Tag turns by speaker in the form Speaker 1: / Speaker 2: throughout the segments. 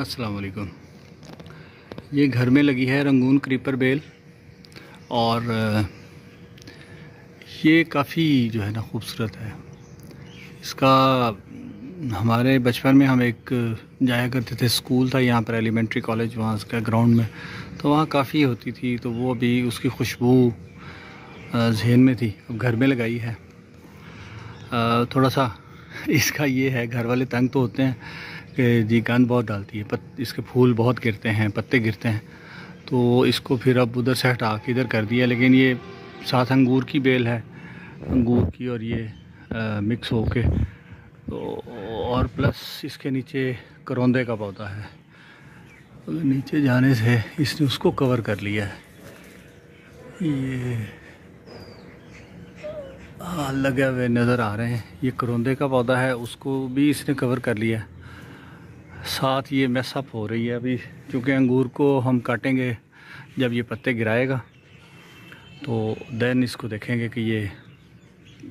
Speaker 1: अस्सलाम वालेकुम। ये घर में लगी है रंगून क्रीपर बेल और ये काफ़ी जो है ना खूबसूरत है। इसका हमारे बचपन में हम एक जाया करते थे, स्कूल था यहाँ पर एलिमेंट्री कॉलेज, वहाँ उसका ग्राउंड में, तो वहाँ काफ़ी होती थी, तो वो अभी उसकी खुशबू जहन में थी। अब घर में लगाई है। थोड़ा सा इसका ये है, घर वाले तंग तो होते हैं कि जी गंद बहुत डालती है, इसके फूल बहुत गिरते हैं, पत्ते गिरते हैं, तो इसको फिर अब उधर से हटा के इधर कर दिया। लेकिन ये साथ अंगूर की बेल है, अंगूर की, और ये मिक्स होके तो, और प्लस इसके नीचे करौंदे का पौधा है। तो नीचे जाने से इसने उसको कवर कर लिया है। ये लगे हुए नज़र आ रहे हैं, ये करौंदे का पौधा है, उसको भी इसने कवर कर लिया है। साथ ये मैसअप हो रही है अभी, क्योंकि अंगूर को हम काटेंगे जब ये पत्ते गिराएगा, तो देन इसको देखेंगे कि ये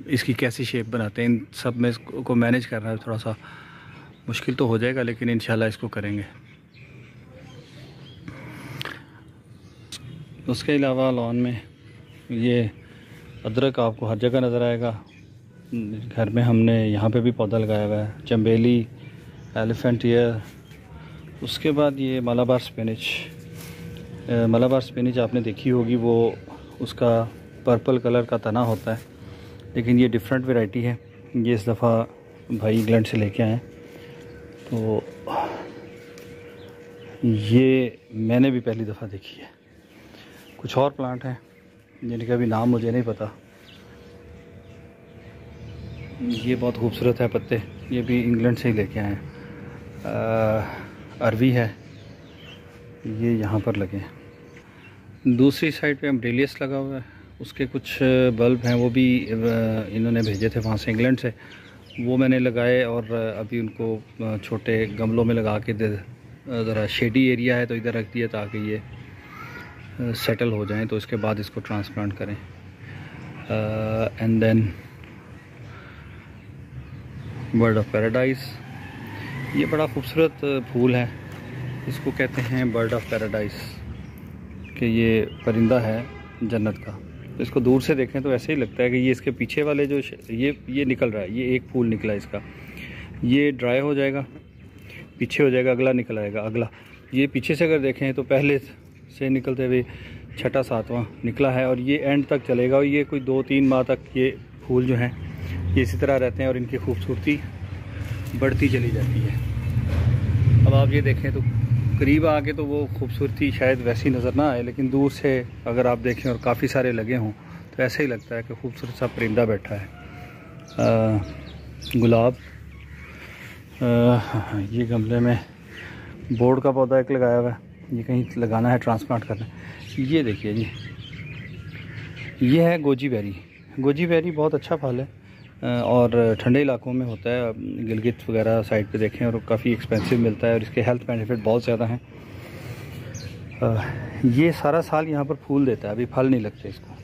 Speaker 1: इसकी कैसी शेप बनाते हैं। इन सब में इसको मैनेज करना है, थोड़ा सा मुश्किल तो हो जाएगा, लेकिन इंशाल्लाह इसको करेंगे। उसके अलावा लॉन में ये अदरक आपको हर जगह नज़र आएगा। घर में हमने यहाँ पे भी पौधा लगाया हुआ है, चंबेली, एलिफेंट ईयर। उसके बाद ये मलाबार स्पिनिच। मलाबार स्पिनिच आपने देखी होगी, वो उसका पर्पल कलर का तना होता है, लेकिन ये डिफरेंट वैरायटी है। ये इस दफ़ा भाई इंग्लैंड से लेके आए, तो ये मैंने भी पहली दफ़ा देखी है। कुछ और प्लांट हैं जिनका भी नाम मुझे नहीं पता। ये बहुत खूबसूरत है पत्ते, ये भी इंग्लैंड से ही लेके आए हैं। अरवी है, ये यहाँ पर लगे हैं। दूसरी साइड पे अम्ब्रेलियस लगा हुआ है, उसके कुछ बल्ब हैं, वो भी इन्होंने भेजे थे वहाँ से, इंग्लैंड से। वो मैंने लगाए और अभी उनको छोटे गमलों में लगा के ज़रा शेडी एरिया है तो इधर रख दिया, ताकि ये सेटल हो जाएं, तो इसके बाद इसको ट्रांसप्लांट करें। And then bird of paradise. ये बड़ा खूबसूरत फूल है, इसको कहते हैं बर्ड ऑफ पैराडाइज, कि ये परिंदा है जन्नत का। तो इसको दूर से देखें तो ऐसे ही लगता है कि ये इसके पीछे वाले जो ये निकल रहा है, ये एक फूल निकला इसका, ये ड्राई हो जाएगा, पीछे हो जाएगा, अगला निकल आएगा, अगला। ये पीछे से अगर देखें तो पहले से निकलते हुए छठा सातवां निकला है, और ये एंड तक चलेगा, और ये कोई 2-3 माह तक ये फूल जो हैं ये इसी तरह रहते हैं, और इनकी खूबसूरती बढ़ती चली जाती है। अब आप ये देखें तो करीब आके तो वो खूबसूरती शायद वैसी नज़र ना आए, लेकिन दूर से अगर आप देखें और काफ़ी सारे लगे हों तो ऐसे ही लगता है कि खूबसूरत सा परिंदा बैठा है। गुलाब, ये गमले में बोर्ड का पौधा एक लगाया हुआ है, ये कहीं लगाना है, ट्रांसप्लांट करना है। ये देखिए जी, ये है गोजी बेरी। गोजी बेरी बहुत अच्छा फल है और ठंडे इलाकों में होता है, गिलगित वगैरह साइड पे देखें, और काफ़ी एक्सपेंसिव मिलता है, और इसके हेल्थ बेनिफिट बहुत ज़्यादा हैं। ये सारा साल यहाँ पर फूल देता है, अभी फल नहीं लगते इसको।